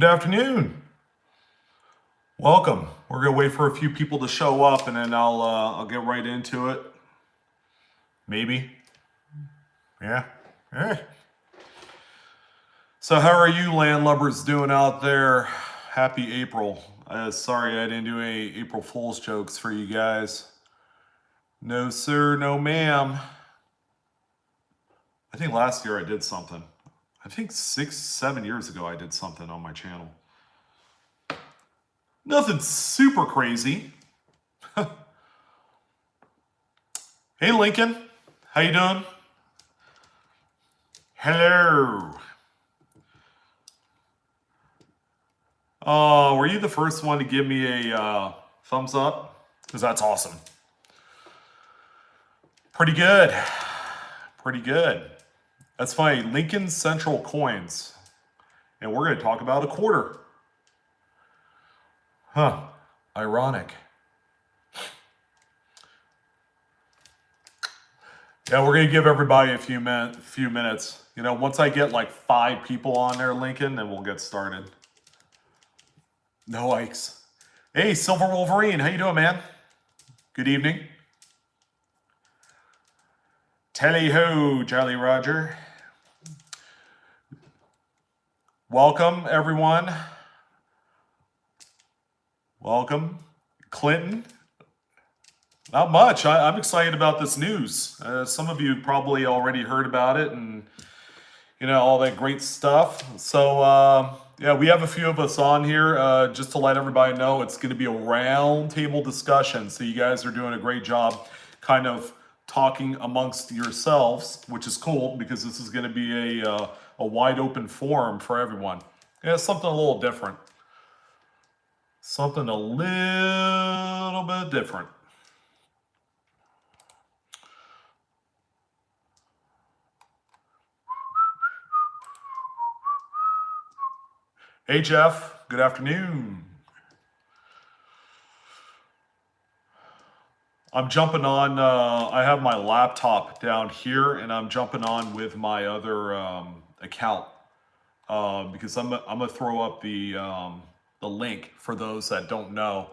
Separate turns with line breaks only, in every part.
Good afternoon. Welcome. We're gonna wait for a few people to show up, and then I'll get right into it. Maybe. Yeah. So how are you landlubbers doing out there? Happy April. Sorry I didn't do any April Fool's jokes for you guys. No sir, no ma'am. I think last year I did something. I think 6-7 years ago I did something on my channel. Nothing super crazy. Hey Lincoln, how you doing? Hello. Were you the first one to give me a thumbs up? Because that's awesome. Pretty good. Pretty good. That's funny. Lincoln Central Coins. And we're going to talk about a quarter. Huh. Ironic. Yeah, we're going to give everybody a few minutes. You know, once I get like 5 people on there, Lincoln, then we'll get started. No likes. Hey, Silver Wolverine. How you doing, man? Good evening. Tally-ho, Jolly Roger. Welcome, everyone. Welcome. Clinton. Not much. I'm excited about this news. Some of you probably already heard about it and, you know, all that great stuff. So, yeah, we have a few of us on here. Just to let everybody know, it's going to be a round table discussion. So you guys are doing a great job kind of talking amongst yourselves, which is cool because this is going to be a wide open forum for everyone. Yeah, something a little different. Something a little bit different. Hey, Jeff. Good afternoon. I'm jumping on, I have my laptop down here, and I'm jumping on with my other account because I'm gonna throw up the link for those that don't know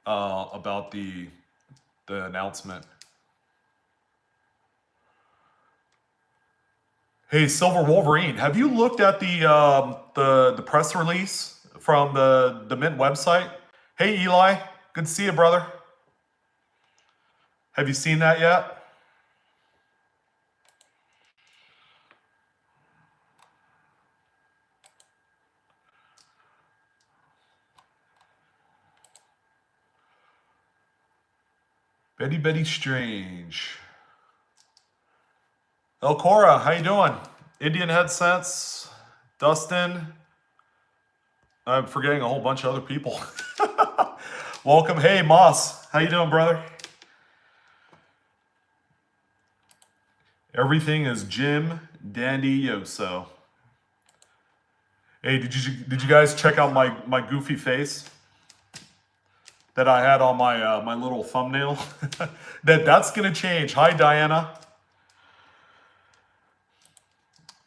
about the announcement. Hey, Silver Wolverine, have you looked at the press release from the Mint website? Hey, Eli, good to see you, brother. Have you seen that yet? Betty Strange. El Cora, how you doing? Indian Headsets, Dustin. I'm forgetting a whole bunch of other people. Welcome. Hey, Moss. How you doing, brother? Everything is Jim Dandioso. Hey, did you guys check out my goofy face that I had on my my little thumbnail? That's gonna change. Hi, Diana.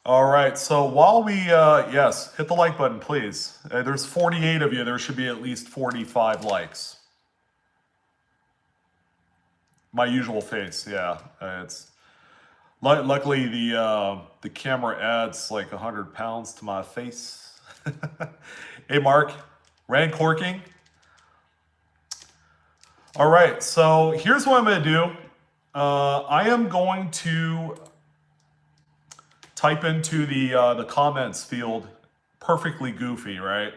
All right, so while we, yes, hit the like button, please. There's 48 of you. There should be at least 45 likes. My usual face, yeah. It's luckily the camera adds like 100 pounds to my face. Hey, Mark, Rand Corking. All right, so here's what I'm going to do. I am going to type into the comments field, perfectly goofy, right?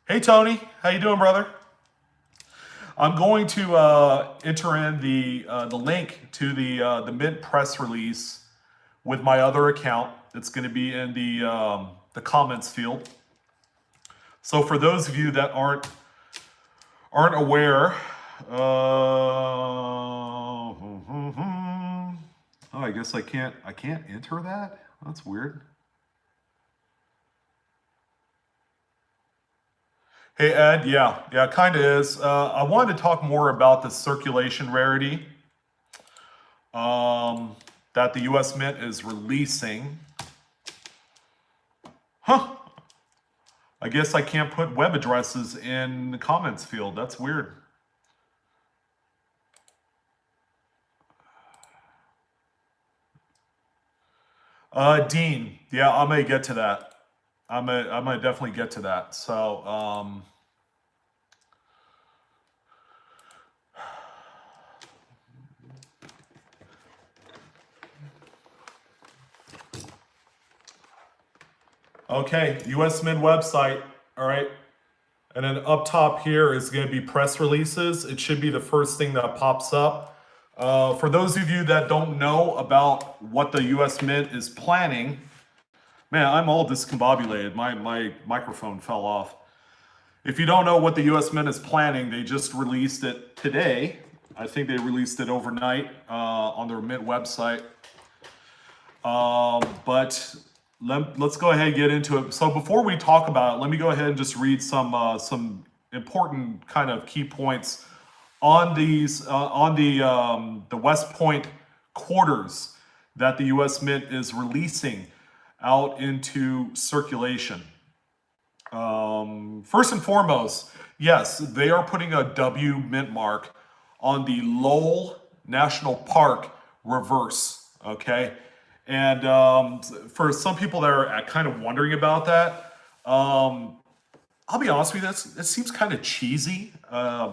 Hey Tony, how you doing, brother? I'm going to enter in the link to the Mint press release with my other account. It's going to be in the comments field. So for those of you that aren't aware, oh, I guess I can't enter that? That's weird. Hey Ed, yeah, kind of is. I wanted to talk more about the circulation rarity that the US Mint is releasing. Huh. I guess I can't put web addresses in the comments field. That's weird. Dean, yeah, I'm gonna get to that. I'm gonna definitely get to that. So, okay, US Mint website. All right. And then up top here is going to be press releases. It should be the first thing that pops up. For those of you that don't know about what the US Mint is planning, man, I'm all discombobulated. My microphone fell off. If you don't know what the US Mint is planning, they just released it today. I think they released it overnight on their Mint website. But let's go ahead and get into it. So before we talk about it, let me go ahead and just read some important kind of key points on these on the West Point quarters that the U.S. Mint is releasing out into circulation. First and foremost, yes, they are putting a W mint mark on the Lowell National Park reverse. Okay. And for some people that are kind of wondering about that, I'll be honest with you, it seems kind of cheesy. I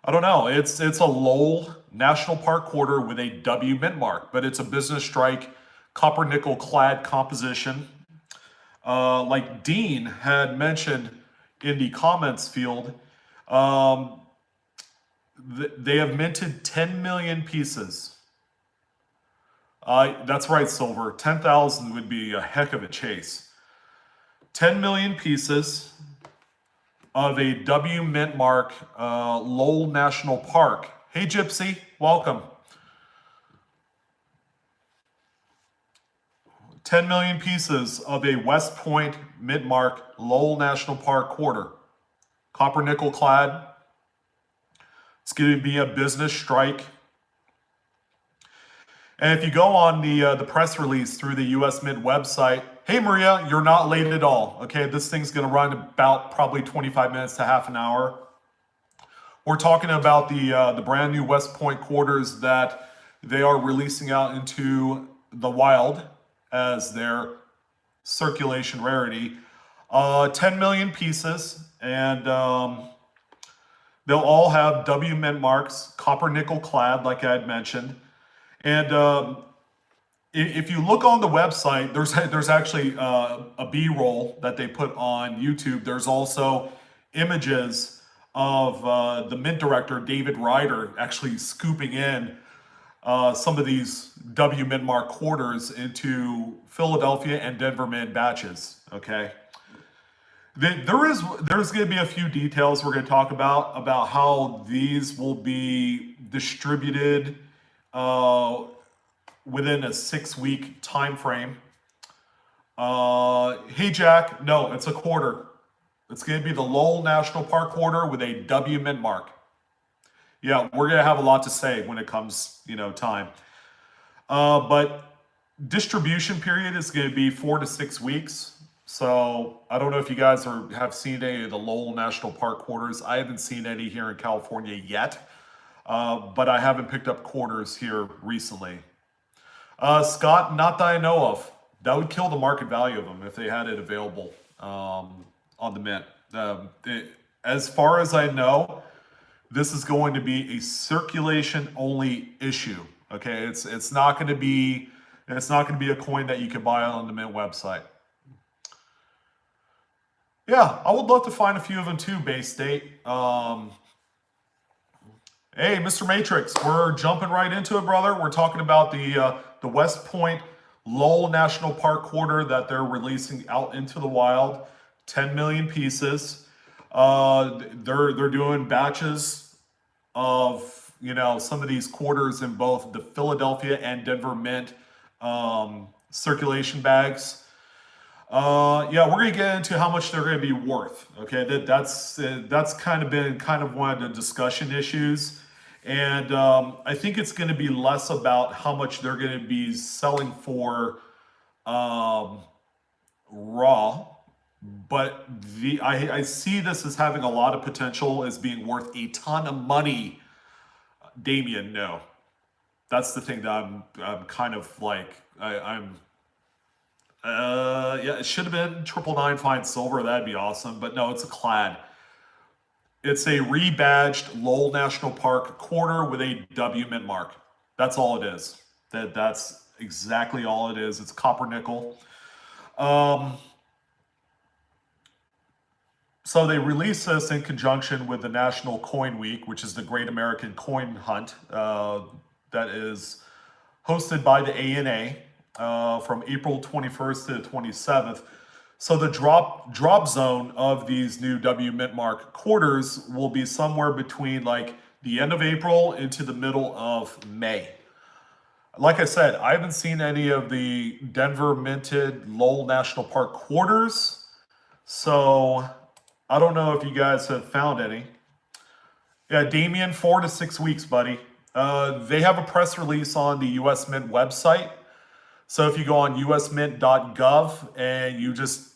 don't know. It's a Lowell National Park quarter with a W mint mark, but it's a business strike, copper nickel clad composition. Like Dean had mentioned in the comments field, they have minted 10 million pieces. That's right, Silver. 10,000 would be a heck of a chase. 10 million pieces of a W mint mark Lowell National Park. Hey, Gypsy, welcome. 10 million pieces of a West Point mint mark Lowell National Park quarter. Copper nickel clad. It's going to be a business strike. And if you go on the press release through the US Mint website, hey Maria, you're not late at all. Okay, this thing's going to run about probably 25 minutes to half an hour. We're talking about the brand new West Point quarters that they are releasing out into the wild as their circulation rarity. 10 million pieces, and they'll all have W mint marks, copper nickel clad, like I had mentioned. And if you look on the website, there's actually a B-roll that they put on YouTube. There's also images of the Mint director, David Ryder, actually scooping in some of these W Mint mark quarters into Philadelphia and Denver Mint batches. Okay, there's going to be a few details we're going to talk about how these will be distributed within a 6-week time frame. Hey Jack, no, it's a quarter. It's going to be the Lowell National Park quarter with a W mint mark. Yeah, we're going to have a lot to say when it comes, time. But distribution period is going to be 4 to 6 weeks. So I don't know if you guys have seen any of the Lowell National Park quarters. I haven't seen any here in California yet. But I haven't picked up quarters here recently. Scott, not that I know of. That would kill the market value of them if they had it available on the Mint. As far as I know, this is going to be a circulation only issue. Okay, it's not going to be a coin that you can buy on the Mint website. Yeah, I would love to find a few of them too, Bay State. Hey, Mr. Matrix, we're jumping right into it, brother. We're talking about the West Point Lowell National Park quarter that they're releasing out into the wild. 10 million pieces. They're doing batches of some of these quarters in both the Philadelphia and Denver Mint circulation bags. Yeah, we're gonna get into how much they're gonna be worth. Okay, that's kind of been one of the discussion issues, and I think it's gonna be less about how much they're gonna be selling for raw, but I see this as having a lot of potential as being worth a ton of money. Damien, no. That's the thing that I'm kind of like I'm yeah, it should have been 999 fine silver. That'd be awesome. But no, it's a clad. It's a rebadged Lowell National Park quarter with a W mint mark. That's all it is. That's exactly all it is. It's copper nickel. Um, so they released this in conjunction with the National Coin Week, which is the Great American Coin Hunt that is hosted by the ANA from April 21st to the 27th. So the drop zone of these new W Mint Mark quarters will be somewhere between like the end of April into the middle of May. Like I said, I haven't seen any of the Denver minted Lowell National Park quarters, so I don't know if you guys have found any. Yeah, Damien, 4 to 6 weeks, buddy. They have a press release on the US Mint website. So if you go on usmint.gov and you just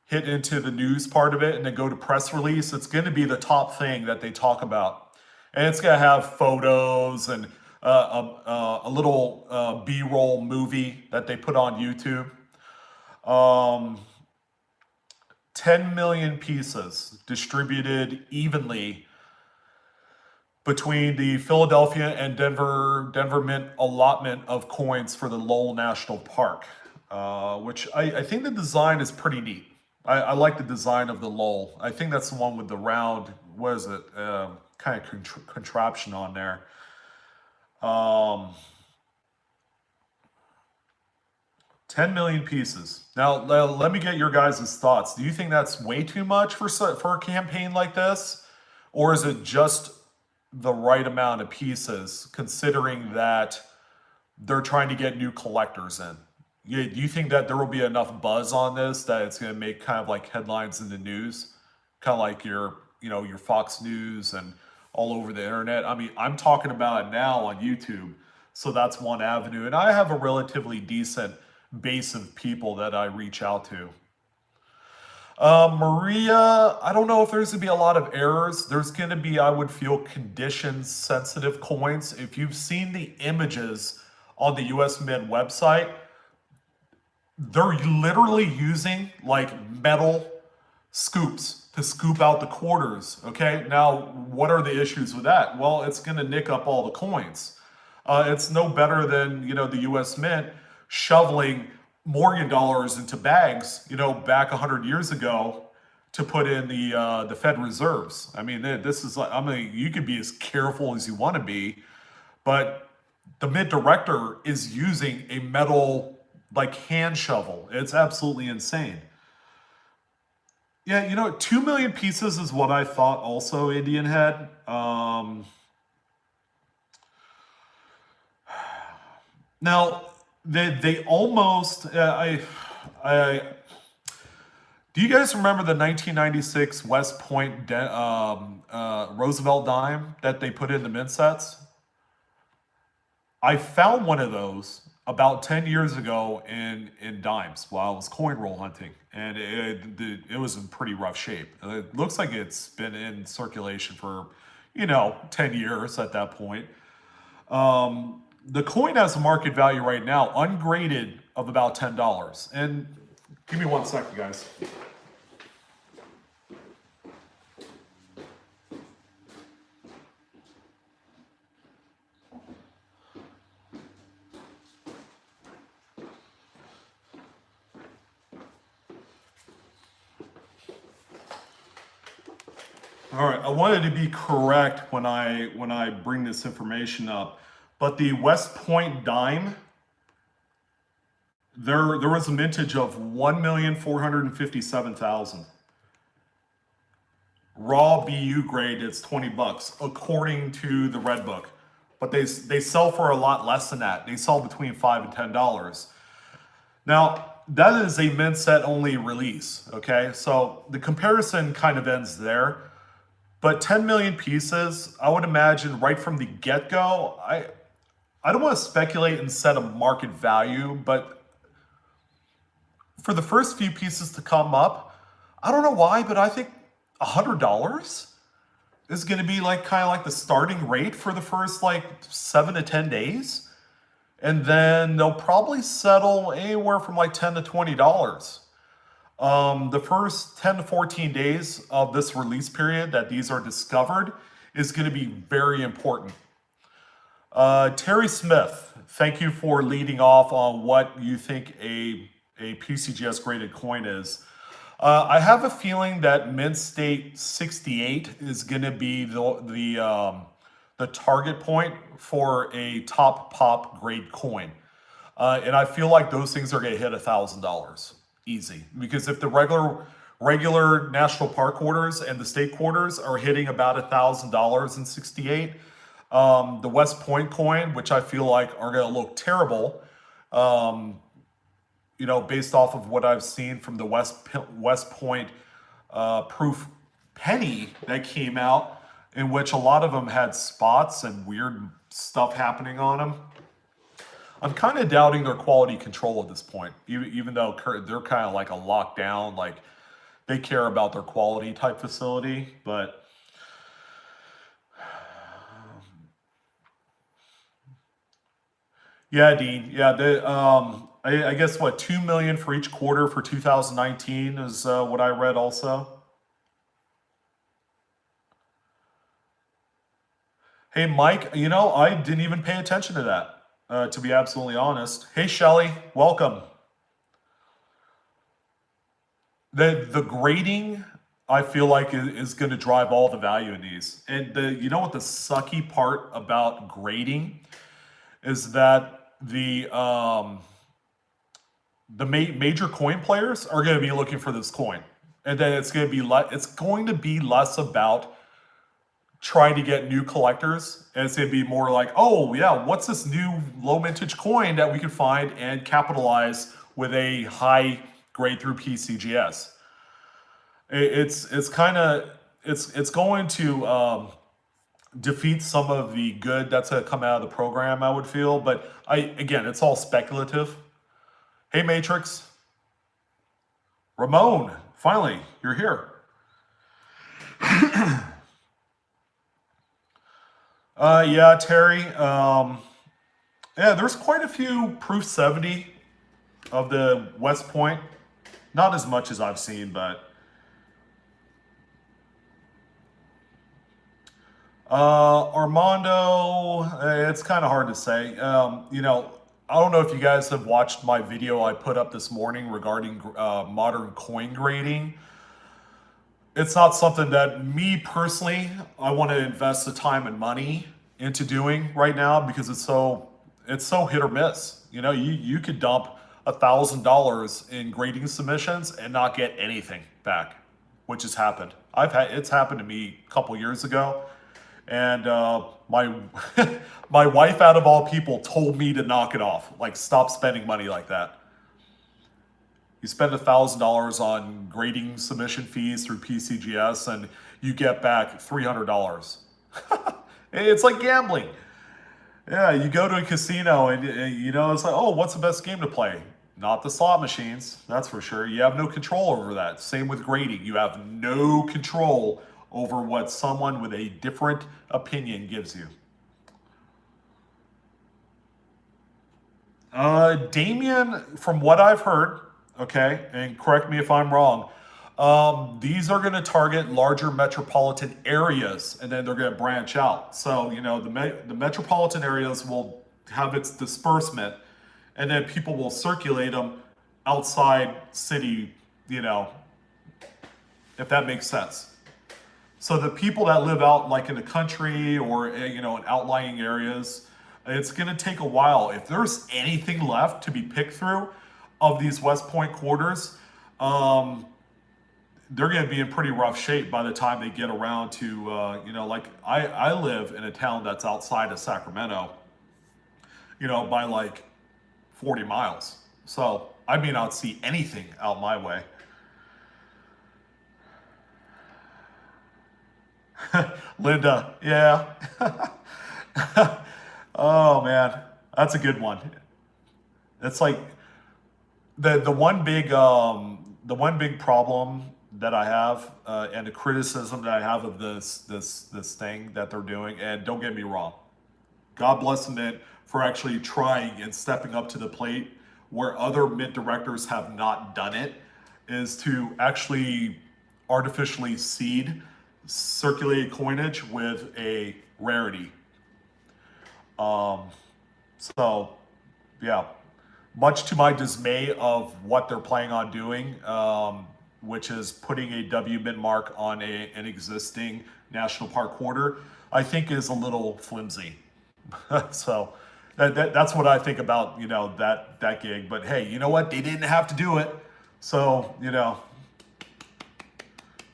hit into the news part of it and then go to press release, it's going to be the top thing that they talk about. And it's going to have photos and a little B-roll movie that they put on YouTube. 10 million pieces distributed evenly between the Philadelphia and Denver Mint allotment of coins for the Lowell National Park, which I think the design is pretty neat. I like the design of the Lowell. I think that's the one with the round, what is it, kind of contraption on there. 10 million pieces. Now, let me get your guys' thoughts. Do you think that's way too much for a campaign like this? Or is it just the right amount of pieces, considering that they're trying to get new collectors in? Do you think that there will be enough buzz on this that it's going to make kind of like headlines in the news, kind of like your Fox News and all over the internet? I mean, I'm talking about it now on YouTube, so that's one avenue, and I have a relatively decent base of people that I reach out to. Maria, I don't know if there's going to be a lot of errors. There's going to be, I would feel, condition sensitive coins. If you've seen the images on the US Mint website, they're literally using like metal scoops to scoop out the quarters. Okay, now what are the issues with that? Well, it's going to nick up all the coins. It's no better than the US Mint shoveling Morgan dollars into bags, back 100 years ago to put in the Fed reserves. I mean, this is like, I mean, you can be as careful as you want to be, but the Mint director is using a metal like hand shovel. It's absolutely insane. Yeah, 2 million pieces is what I thought also, Indian Head. Now, they almost, do you guys remember the 1996 West Point Roosevelt dime that they put in the mint sets? I found one of those about 10 years ago in dimes while I was coin roll hunting, and it was in pretty rough shape. It looks like it's been in circulation for 10 years at that point. The coin has a market value right now ungraded of about $10. And give me 1 second, guys. All right, I wanted to be correct when I bring this information up, but the West Point dime, there was a mintage of 1,457,000. Raw BU grade, it's $20 according to the Red Book, but they sell for a lot less than that. They sell between $5 and $10. Now, that is a mint set only release. Okay, so the comparison kind of ends there. But 10 million pieces, I would imagine right from the get-go, I don't want to speculate and set a market value, but for the first few pieces to come up. I don't know why, but I think $100 is going to be like kind of like the starting rate for the first like 7 to 10 days. And then they'll probably settle anywhere from like $10 to $20. The first 10 to 14 days of this release period that these are discovered is going to be very important. Terry Smith, thank you for leading off on what you think a PCGS graded coin is. I have a feeling that Mint State 68 is going to be the target point for a top pop grade coin. And I feel like those things are going to hit $1,000 easy, because if the regular national park quarters and the state quarters are hitting about $1,000 in 68, the West Point coin, which I feel like are going to look terrible, based off of what I've seen from the West Point proof penny that came out, in which a lot of them had spots and weird stuff happening on them. I'm kind of doubting their quality control at this point, even though they're kind of like a lockdown, like they care about their quality type facility. But yeah, Dean, yeah, I guess what, 2 million for each quarter for 2019 is what I read also. Hey, Mike, I didn't even pay attention to that, to be absolutely honest. Hey, Shelly, welcome. The grading, I feel like, is going to drive all the value in these. And what the sucky part about grading is that the major coin players are going to be looking for this coin, and then it's going to be less about trying to get new collectors, and it's going to be more like, oh yeah, what's this new low mintage coin that we can find and capitalize with a high grade through PCGS. It's going to defeat some of the good that's going to come out of the program, I would feel. But again, it's all speculative. Hey, Matrix. Ramon, finally, you're here. Yeah, Terry. Yeah, there's quite a few proof 70 of the West Point. Not as much as I've seen, but Armando, it's kind of hard to say. I don't know if you guys have watched my video I put up this morning regarding modern coin grading. It's not something that me personally, I want to invest the time and money into doing right now, because it's so hit or miss. You could dump $1,000 in grading submissions and not get anything back, which has happened. It's happened to me a couple years ago, and my my wife, out of all people, told me to knock it off. Like, stop spending money like that. You spend $1,000 on grading submission fees through PCGS, and you get back $300. It's like gambling. Yeah, you go to a casino and it's like, oh, what's the best game to play? Not the slot machines, that's for sure. You have no control over that. Same with grading. You have no control over what someone with a different opinion gives you. Damien, from what I've heard, okay, and correct me if I'm wrong, these are going to target larger metropolitan areas, and then they're going to branch out. So, the metropolitan areas will have its disbursement, and then people will circulate them outside city, if that makes sense. So the people that live out like in the country or, in outlying areas, it's going to take a while. If there's anything left to be picked through of these West Point quarters, they're going to be in pretty rough shape by the time they get around to, like I live in a town that's outside of Sacramento, by like 40 miles. So I may not see anything out my way. Linda, yeah. Oh man, that's a good one. It's like, the one big problem that I have, and the criticism that I have of this thing that they're doing, and don't get me wrong, God bless the Mint for actually trying and stepping up to the plate where other Mint directors have not done it, is to actually artificially seed circulated coinage with a rarity. So, yeah, much to my dismay of what they're planning on doing, which is putting a W mint mark on an existing national park quarter, I think is a little flimsy. So that's what I think about, that gig. But hey, you know what? They didn't have to do it. So,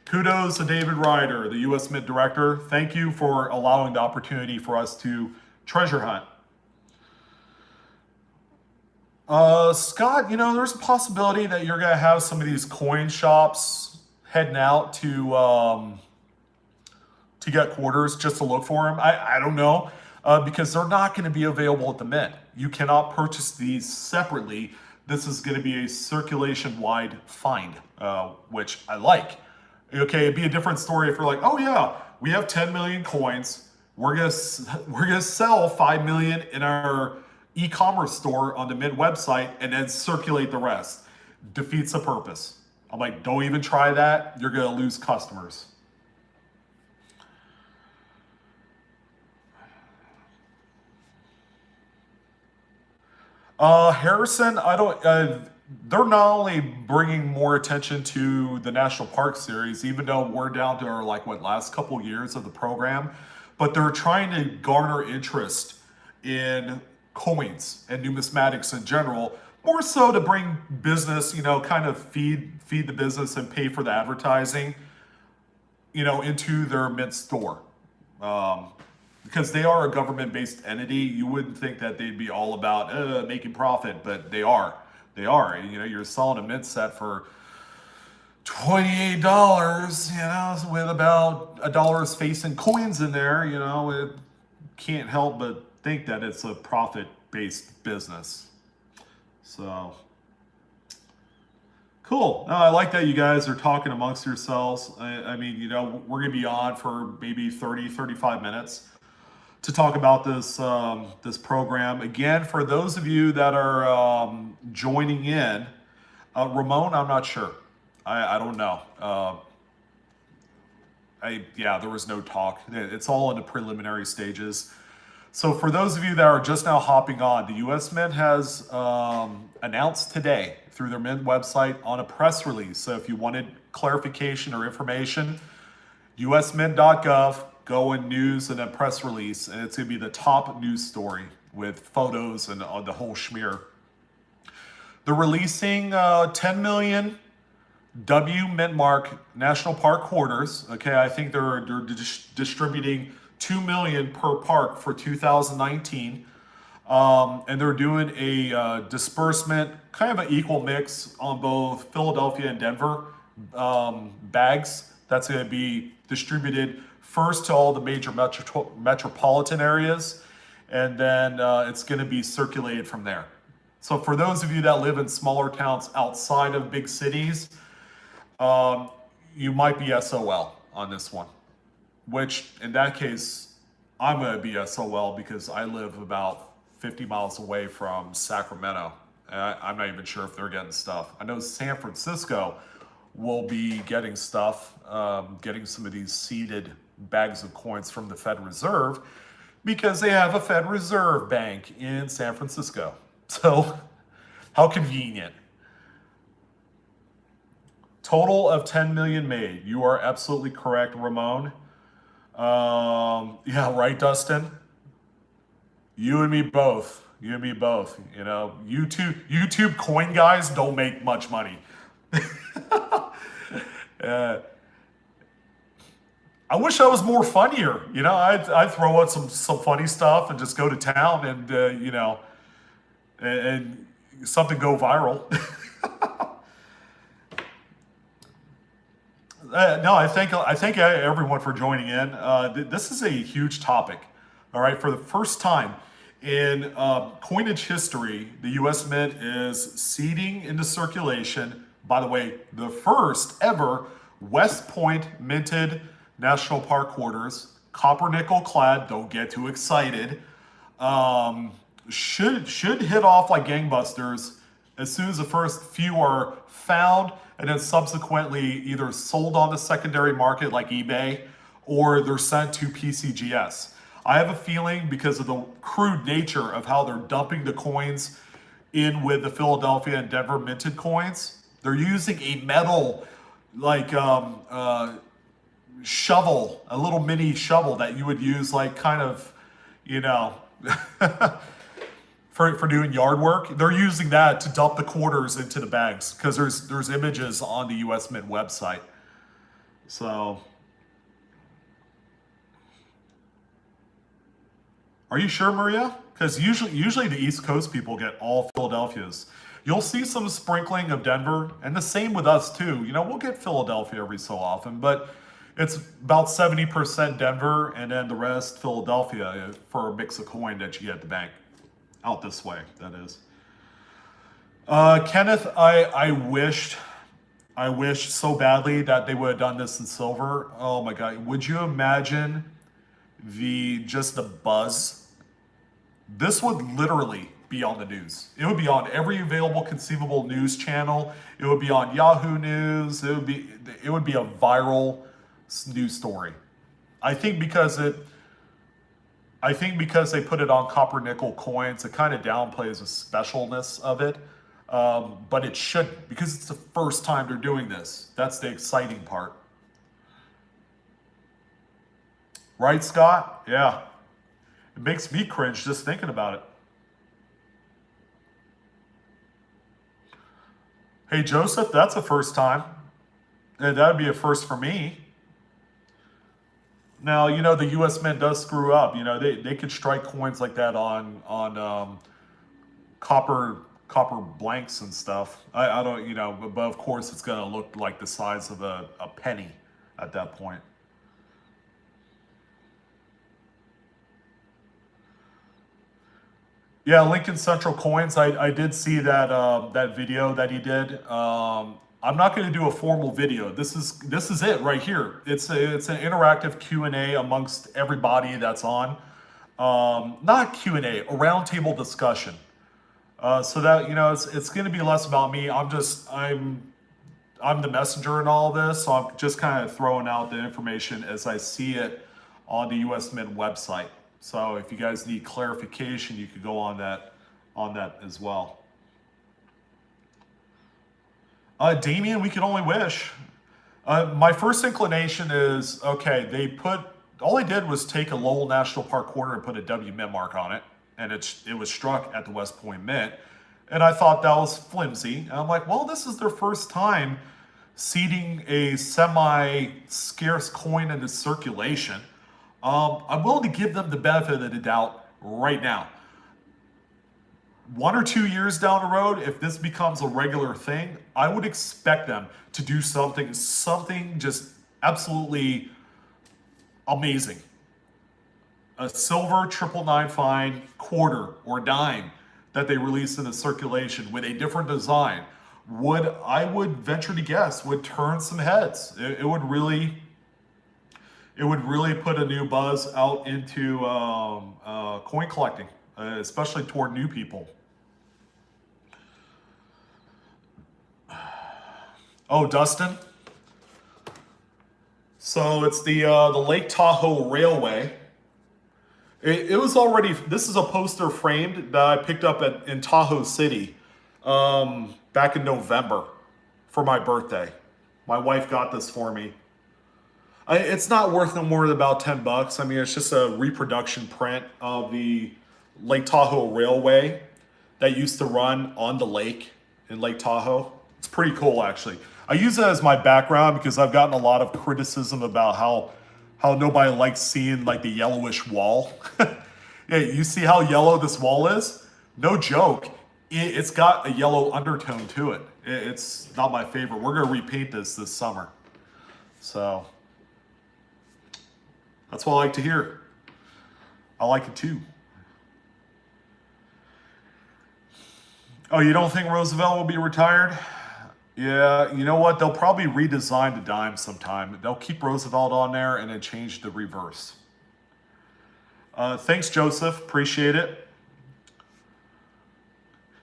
kudos to David Ryder, the U.S. Mint Director. Thank you for allowing the opportunity for us to treasure hunt. Scott, there's a possibility that you're going to have some of these coin shops heading out to get quarters just to look for them. I don't know, because they're not going to be available at the Mint. You cannot purchase these separately. This is going to be a circulation-wide find, which I like. Okay, it'd be a different story if we're like, oh yeah, we have 10 million coins. We're gonna sell 5 million in our e-commerce store on the Mint website and then circulate the rest. Defeats the purpose. I'm like, don't even try that. You're gonna lose customers. Harrison, I don't. They're not only bringing more attention to the National Park Series, even though we're down to our last couple years of the program, but they're trying to garner interest in coins and numismatics in general, more so to bring business, kind of feed the business and pay for the advertising, into their Mint store. Because they are a government-based entity, you wouldn't think that they'd be all about making profit, but they are. They are. You're selling a Mint set for $28, with about $1's face in coins in there. It can't help but think that it's a profit-based business. So, cool. No, I like that you guys are talking amongst yourselves. I mean, we're going to be on for maybe 30, 35 minutes to talk about this program. Again, for those of you that are joining in, Ramon, I'm not sure. I don't know. There was no talk. It's all in the preliminary stages. So for those of you that are just now hopping on, the U.S. Mint has announced today through their Mint website on a press release. So if you wanted clarification or information, usmint.gov, go in news and then press release, and it's going to be the top news story with photos and the whole schmear. They're releasing 10 million W Mint Mark National Park quarters. Okay, I think they're distributing 2 million per park for 2019. And they're doing a disbursement, kind of an equal mix on both Philadelphia and Denver bags. That's going to be distributed first to all the major metropolitan areas, and then it's going to be circulated from there. So for those of you that live in smaller towns outside of big cities, you might be SOL on this one, which in that case, I'm going to be SOL because I live about 50 miles away from Sacramento. I'm not even sure if they're getting stuff. I know San Francisco will be getting stuff, getting some of these seeded bags of coins from the Fed Reserve because they have a Fed Reserve bank in San Francisco. So, how convenient. Total of 10 million made. You are absolutely correct, Ramon. Yeah, right, Dustin? You and me both. You and me both. YouTube coin guys don't make much money. I wish I was more funnier. I'd throw out some funny stuff and just go to town and and something go viral. No, I thank everyone for joining in. This is a huge topic. All right, for the first time In coinage history, the U.S. Mint is seeding into circulation, by the way, the first ever West Point minted National Park quarters, copper nickel clad, don't get too excited. Should hit off like gangbusters as soon as the first few are found and then subsequently either sold on the secondary market like eBay or they're sent to PCGS. I have a feeling because of the crude nature of how they're dumping the coins in with the Philadelphia and Denver minted coins, they're using a metal like shovel, a little mini shovel that you would use like kind of, you know, for doing yard work. They're using that to dump the quarters into the bags because there's images on the US Mint website. So, are you sure, Maria? Because usually the East Coast people get all Philadelphia's. You'll see some sprinkling of Denver, and the same with us too. You know, we'll get Philadelphia every so often, but it's about 70% Denver, and then the rest Philadelphia for a mix of coin that you get at the bank. Out this way, that is. Kenneth, I wished so badly that they would have done this in silver. Oh my God, would you imagine just the buzz? This would literally be on the news. It would be on every available conceivable news channel. It would be on Yahoo News. It would be a viral news story. I think because they put it on copper nickel coins, it kind of downplays the specialness of it. But it shouldn't, because it's the first time they're doing this. That's the exciting part. Right, Scott? Yeah. It makes me cringe just thinking about it. Hey, Joseph, that's a first time. And that would be a first for me. Now, you know, the U.S. Mint does screw up. You know, they could strike coins like that on copper blanks and stuff. I don't, you know, but of course it's going to look like the size of a penny at that point. Yeah, Lincoln Central Coins. I did see that that video that he did. I'm not going to do a formal video. This is it right here. It's an interactive Q&A amongst everybody that's on. Not Q&A, a roundtable discussion. So that, you know, it's going to be less about me. I'm the messenger in all this, so I'm just kind of throwing out the information as I see it on the US Mint website. So if you guys need clarification, you could go on that as well. Damien, we can only wish. My first inclination is, okay, all they did was take a Lowell National Park quarter and put a W Mint mark on it, and it was struck at the West Point Mint. And I thought that was flimsy. And I'm like, well, this is their first time seeding a semi-scarce coin into circulation. I'm willing to give them the benefit of the doubt right now. 1 or 2 years down the road, if this becomes a regular thing, I would expect them to do something just absolutely amazing. A silver 999 fine quarter or dime that they release into circulation with a different design I would venture to guess would turn some heads. It would really put a new buzz out into coin collecting, especially toward new people. Oh, Dustin. So it's the Lake Tahoe Railway. It was already. This is a poster framed that I picked up in Tahoe City back in November for my birthday. My wife got this for me. It's not worth no more than about $10. I mean, it's just a reproduction print of the Lake Tahoe Railway that used to run on the lake in Lake Tahoe. It's pretty cool, actually. I use it as my background because I've gotten a lot of criticism about how nobody likes seeing like the yellowish wall. Yeah, you see how yellow this wall is? No joke. It's got a yellow undertone to it. It's not my favorite. We're going to repaint this summer. So that's what I like to hear. I like it too. Oh, you don't think Roosevelt will be retired? Yeah, you know what? They'll probably redesign the dime sometime. They'll keep Roosevelt on there and then change the reverse. Thanks, Joseph. Appreciate it.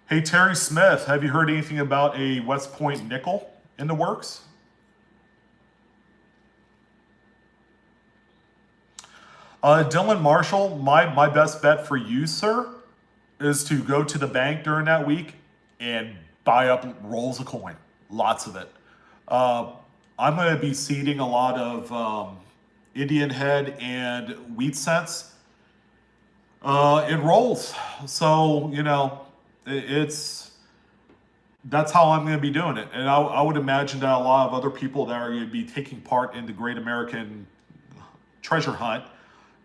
Hey, Terry Smith, have you heard anything about a West Point nickel in the works? Dylan Marshall, my best bet for you, sir, is to go to the bank during that week and buy up rolls of coin, lots of it. Uh, I'm going to be seeding a lot of Indian head and wheat cents. It rolls, so it's that's how I'm going to be doing it, and I would imagine that a lot of other people that are going to be taking part in the Great American Treasure Hunt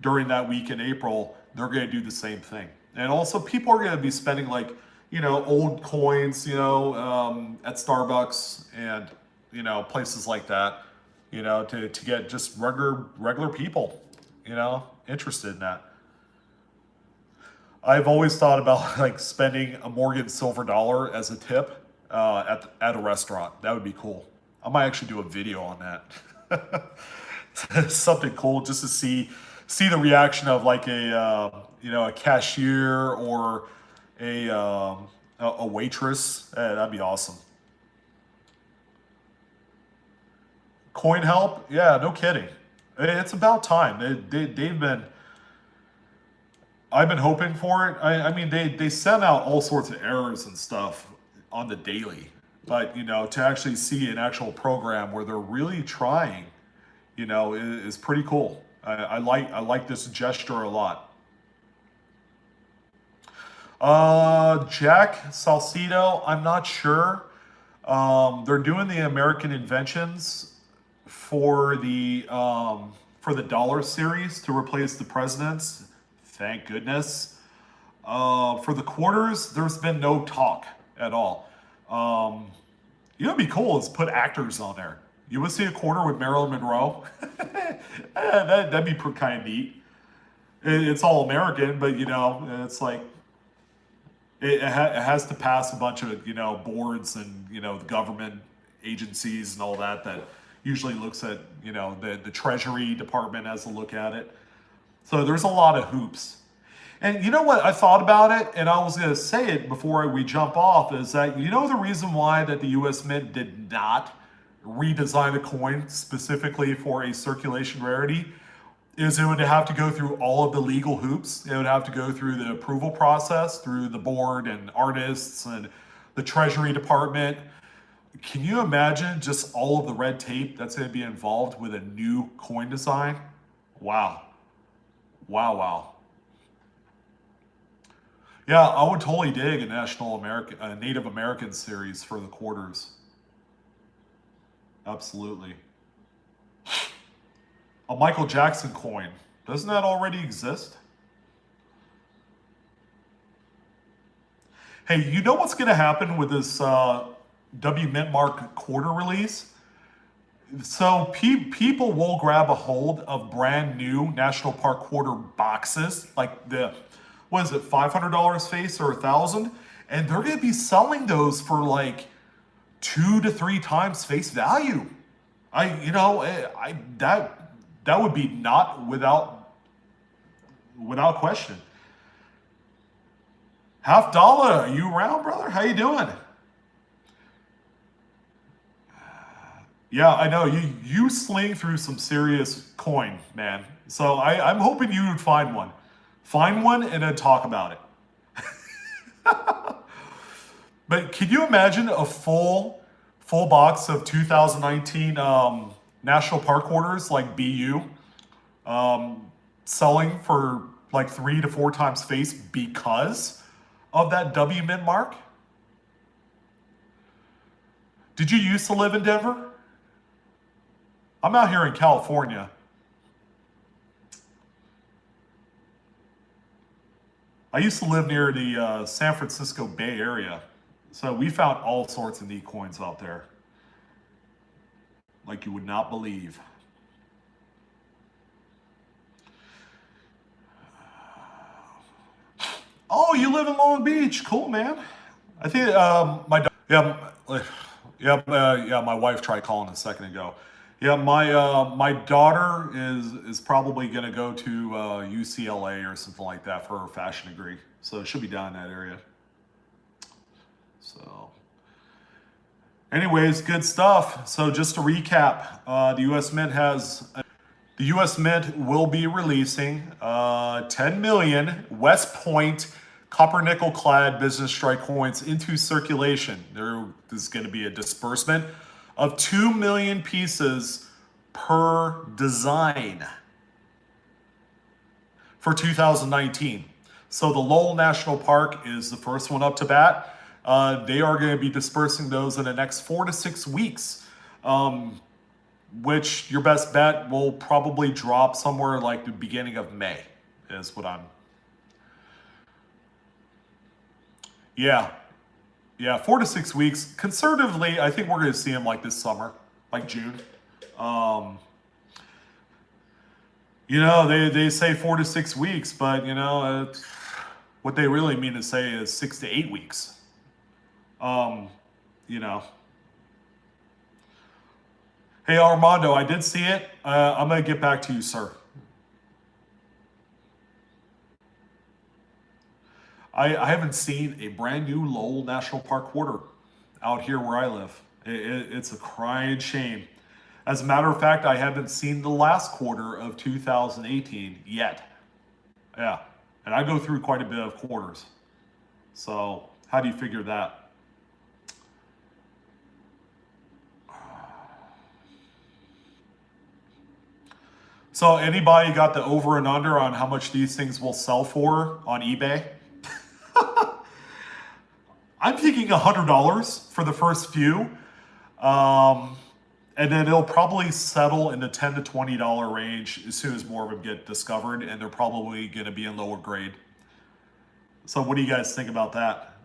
during that week in April, they're going to do the same thing. And also, people are going to be spending like, old coins, at Starbucks and, places like that, to get just regular people, interested in that. I've always thought about like spending a Morgan silver dollar as a tip at a restaurant. That would be cool. I might actually do a video on that. Something cool just to see the reaction of like a cashier or a waitress. That'd be awesome. Coin help? Yeah, no kidding. It's about time. They've been. I've been hoping for it. I mean, they send out all sorts of errors and stuff on the daily, but to actually see an actual program where they're really trying, is pretty cool. I like this gesture a lot. Jack Salcido, I'm not sure. They're doing the American inventions for the dollar series to replace the presidents. Thank goodness. For the quarters, there's been no talk at all. What'd be cool is put actors on there. You would see a quarter with Marilyn Monroe. That'd be kind of neat. It's all American, but it's like it has to pass a bunch of boards and the government agencies and all that usually looks at the Treasury Department has to look at it. So there's a lot of hoops. And you know what I thought about it, and I was going to say it before we jump off, is that the reason why that the U.S. Mint did not redesign a coin specifically for a circulation rarity is it would have to go through all of the legal hoops. It would have to go through the approval process, through the board and artists and the Treasury Department. Can you imagine just all of the red tape that's going to be involved with a new coin design? Wow. Wow. Yeah, I would totally dig a Native American series for the quarters. Absolutely. A Michael Jackson coin. Doesn't that already exist? Hey, you know what's going to happen with this W Mint Mark quarter release? So people will grab a hold of brand new National Park quarter boxes, like what is it, $500 face or $1,000, and they're going to be selling those for like 2 to 3 times face value. That would be not without question. Half dollar, are you around, brother? How you doing? Yeah, I know you sling through some serious coin, man. So I'm hoping you would find one. Find one and then talk about it. But can you imagine a full box of 2019 National Park quarters like BU selling for like 3 to 4 times face because of that W Mint mark? Did you used to live in Denver? I'm out here in California. I used to live near the San Francisco Bay Area. So we found all sorts of neat coins out there. Like you would not believe. Oh, you live in Long Beach. Cool, man. I think yeah, my wife tried calling a second ago. Yeah, my daughter is probably gonna go to UCLA or something like that for her fashion degree, so she'll be down in that area. So, anyways, good stuff. So just to recap, the U.S. Mint will be releasing 10 million West Point copper nickel clad business strike coins into circulation. There is going to be a disbursement of 2 million pieces per design for 2019. So the Lowell National Park is the first one up to bat. They are going to be dispersing those in the next 4 to 6 weeks. Which your best bet will probably drop somewhere like the beginning of May, is what I'm. Yeah, 4 to 6 weeks. Conservatively, I think we're going to see them like this summer, like June. They say 4 to 6 weeks, but what they really mean to say is 6 to 8 weeks. You know. Hey, Armando, I did see it. I'm going to get back to you, sir. I haven't seen a brand new Lowell National Park quarter out here where I live. It's a crying shame. As a matter of fact, I haven't seen the last quarter of 2018 yet. Yeah, and I go through quite a bit of quarters. So how do you figure that? So anybody got the over and under on how much these things will sell for on eBay? I'm thinking $100 for the first few. And then it'll probably settle in the $10 to $20 range as soon as more of them get discovered, and they're probably going to be in lower grade. So what do you guys think about that?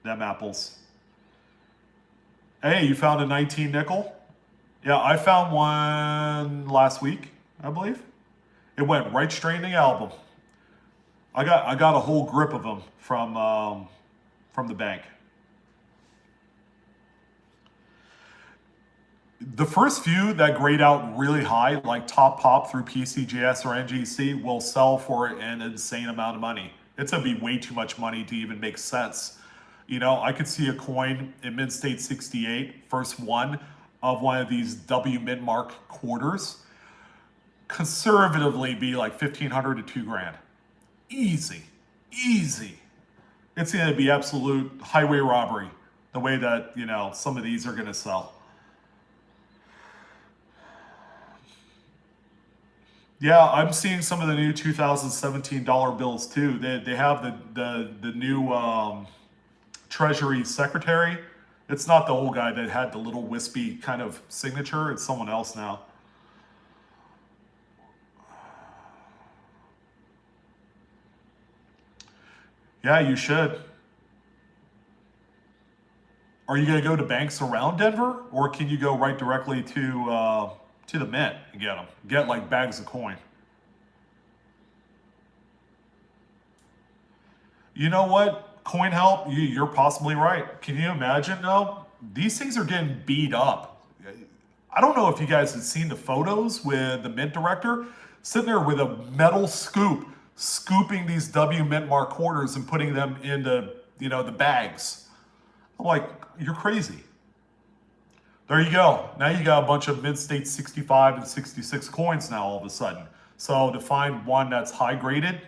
Them apples. Hey, you found a 19 nickel? Yeah, I found one last week, I believe. It went right straight in the album. I got a whole grip of them from the bank. The first few that grade out really high, like top pop through PCGS or NGC, will sell for an insane amount of money. It's gonna be way too much money to even make sense. I could see a coin in Mint State 68, first one of one of these W Mint Mark quarters, conservatively be like $1,500 to $2,000. Easy. It's gonna be absolute highway robbery, the way that, some of these are gonna sell. Yeah, I'm seeing some of the new 2017 dollar bills too. They have the new Treasury Secretary. It's not the old guy that had the little wispy kind of signature. It's someone else now. Yeah, you should. Are you going to go to banks around Denver, or can you go right directly to the Mint and get them? Get like bags of coin. You know what? Coin help. You're possibly right. Can you imagine? No, these things are getting beat up. I don't know if you guys have seen the photos with the Mint director sitting there with a metal scoop, scooping these W Mint Mark quarters and putting them into the bags. I'm like, you're crazy. There you go. Now you got a bunch of Mint State 65 and 66 coins now all of a sudden. So to find one that's high graded,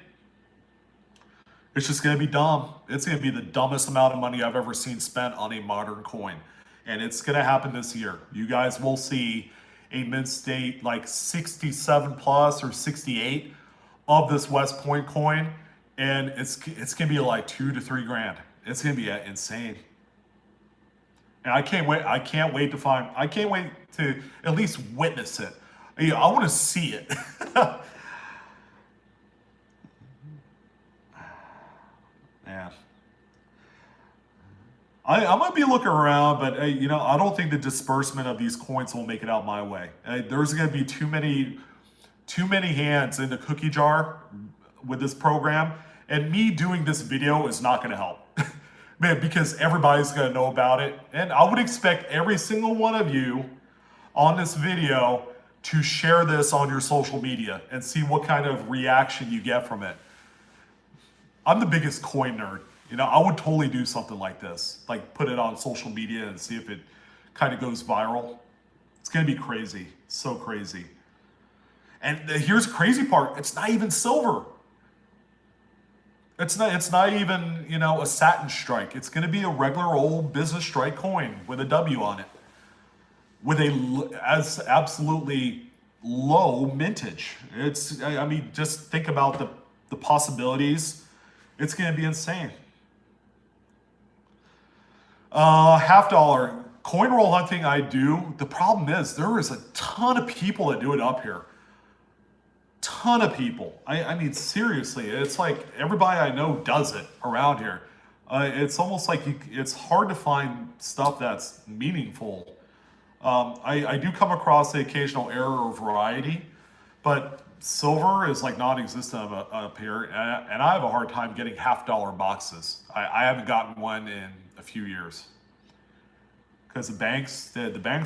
it's just going to be dumb. It's going to be the dumbest amount of money I've ever seen spent on a modern coin. And it's going to happen this year. You guys will see a Mint State like 67 plus or 68 of this West Point coin. And it's going to be like $2 to $3 grand. It's going to be insane. And I can't wait to at least witness it. I want to see it. Man. I might be looking around, but I don't think the disbursement of these coins will make it out my way. There's going to be too many hands in the cookie jar with this program, and me doing this video is not going to help. Man, because everybody's going to know about it. And I would expect every single one of you on this video to share this on your social media and see what kind of reaction you get from it. I'm the biggest coin nerd. You know, I would totally do something like this, like put it on social media and see if it kind of goes viral. It's going to be crazy. So crazy. And here's the crazy part. It's not even silver. It's not even, you know, a satin strike. It's going to be a regular old business strike coin with a W on it. With as absolutely low mintage. I mean, just think about the possibilities. It's going to be insane. Half dollar. Coin roll hunting I do. The problem is there is a ton of people that do it up here. Ton of people. I mean, seriously, it's like everybody I know does it around here. It's almost like it's hard to find stuff that's meaningful. I do come across the occasional error or variety, but silver is like non-existent up here, and I have a hard time getting half-dollar boxes. I haven't gotten one in a few years. Because the banks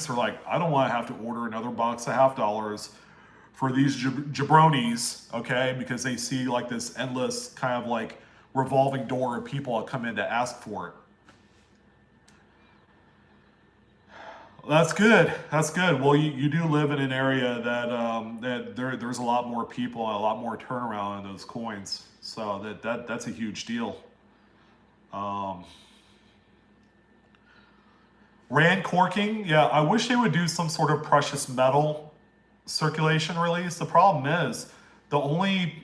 are like, I don't want to have to order another box of half dollars for these jabronis, okay? Because they see like this endless kind of like revolving door of people that come in to ask for it. That's good. That's good. Well, you do live in an area that there's a lot more people and a lot more turnaround on those coins. So that's a huge deal. Rand corking, yeah, I wish they would do some sort of precious metal circulation release. The problem is the only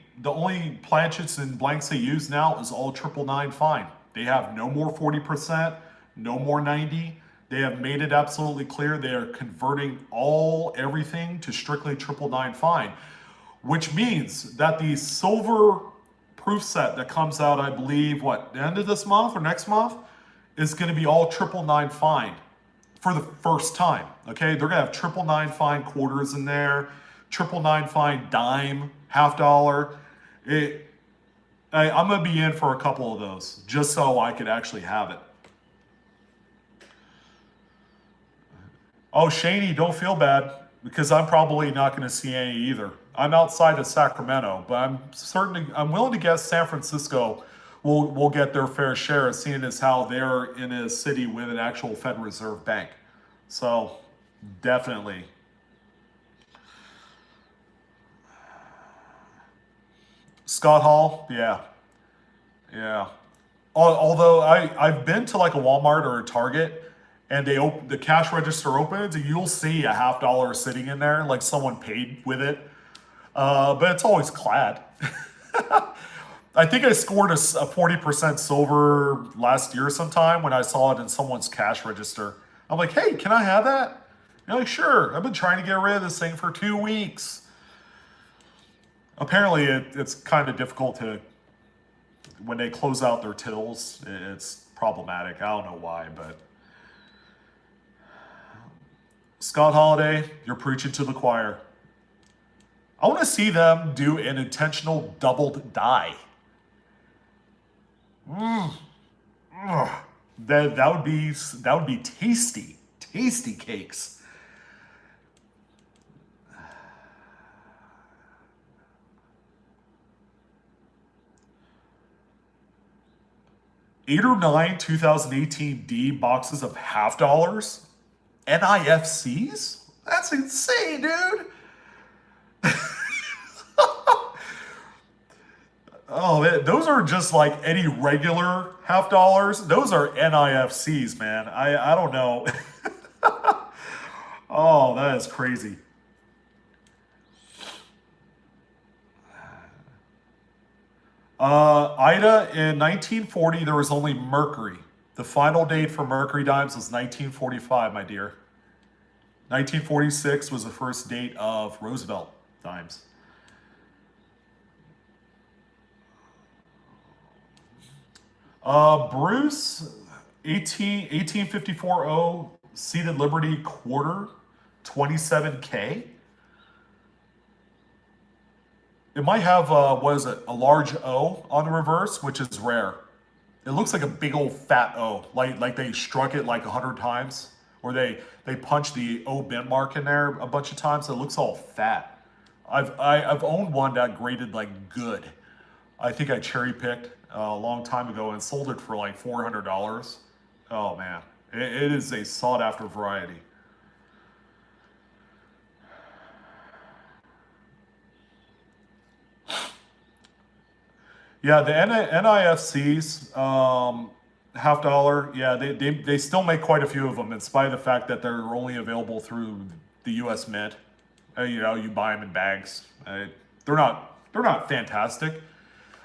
planchets and blanks they use now is all 999 fine. They have no more 40%, no more 90. They have made it absolutely clear they are converting everything to strictly 999 fine, which means that the silver proof set that comes out, I believe, the end of this month or next month, is going to be all 999 fine for the first time. Okay, they're gonna have 999 fine quarters in there, 999 fine dime, half dollar. I'm gonna be in for a couple of those just so I could actually have it. Oh, Shaney, don't feel bad because I'm probably not going to see any either. I'm outside of Sacramento, but I'm willing to guess San Francisco will get their fair share, seeing as how they're in a city with an actual Federal Reserve Bank. So, definitely. Scott Hall, yeah. Although I've been to like a Walmart or a Target, and the cash register opens, and you'll see a half dollar sitting in there, like someone paid with it. But it's always clad. I think I scored a 40% silver last year sometime when I saw it in someone's cash register. I'm like, hey, can I have that? You're like, sure. I've been trying to get rid of this thing for 2 weeks. Apparently, it's kind of difficult to, when they close out their tills, it's problematic. I don't know why, but. Scott Holiday, you're preaching to the choir. I want to see them do an intentional doubled die. That would be tasty cakes. Eight or nine 2018 D boxes of half dollars. NIFCs? That's insane, dude. Oh, man, those are just like any regular half dollars. Those are NIFCs, man. I don't know. Oh, that is crazy. Ida, in 1940, there was only Mercury. The final date for Mercury dimes was 1945, my dear. 1946 was the first date of Roosevelt dimes. Bruce, 1854 Seated Liberty quarter, 27K. It might have, what is it, a large O on the reverse, which is rare. It looks like a big old fat O, like they struck it like 100 times, or they punched the O bent mark in there a bunch of times. It looks all fat. I've owned one that graded like good. I think I cherry picked a long time ago and sold it for like $400. Oh man, it is a sought after variety. Yeah, the NIFCs, half dollar. Yeah, they still make quite a few of them, in spite of the fact that they're only available through the U.S. Mint. You know, you buy them in bags. They're not fantastic.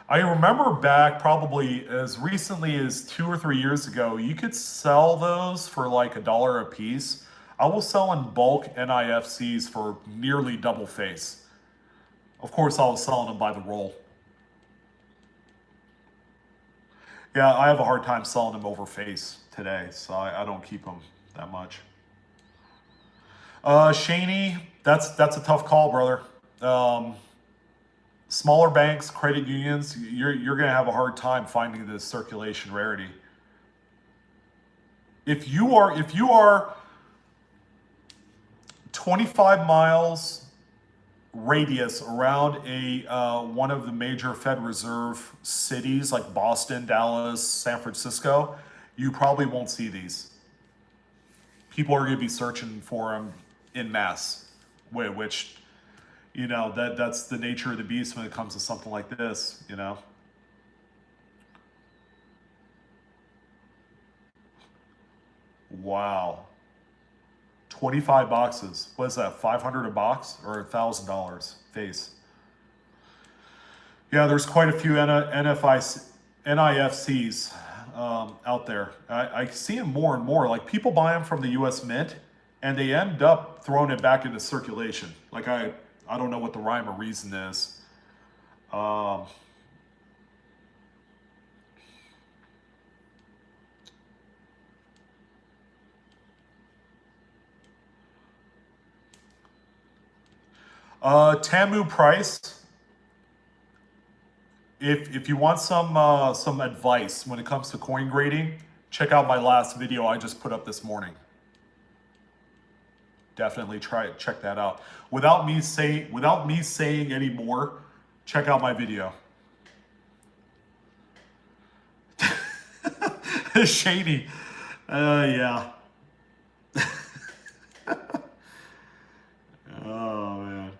I remember back probably as recently as 2 or 3 years ago, you could sell those for like $1 a piece. I was selling bulk NIFCs for nearly double face. Of course, I was selling them by the roll. Yeah, I have a hard time selling them over face today, so I don't keep them that much. Shaney, that's a tough call, brother. Um, Smaller banks, credit unions, you're gonna have a hard time finding this circulation rarity. If you are 25 miles radius around a one of the major Fed Reserve cities like Boston, Dallas, San Francisco, you probably won't see these. People are going to be searching for them in mass, which that's the nature of the beast when it comes to something like this. Wow, 25 boxes. What is that? 500 a box or $1,000 face? Yeah, there's quite a few NIFCs out there. I see them more and more. Like people buy them from the U.S. Mint, and they end up throwing it back into circulation. Like I don't know what the rhyme or reason is. Um, 'Tamu price. If you want some advice when it comes to coin grading, check out my last video I just put up this morning. Definitely check that out. Without me saying any more, check out my video. Shady. Yeah. Oh man.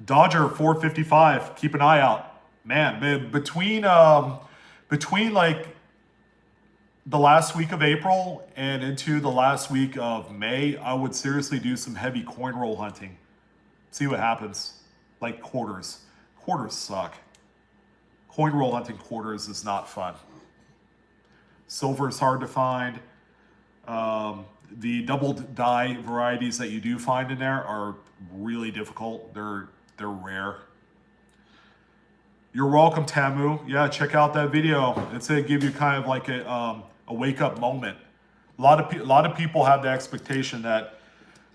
Dodger 455. Keep an eye out. Man, between like the last week of April and into the last week of May, I would seriously do some heavy coin roll hunting. See what happens. Like quarters. Quarters suck. Coin roll hunting quarters is not fun. Silver is hard to find. The double die varieties that you do find in there are really difficult. They're rare. You're welcome, Tamu. Yeah, check out that video. It's to give you kind of like a wake up moment. A lot of people have the expectation that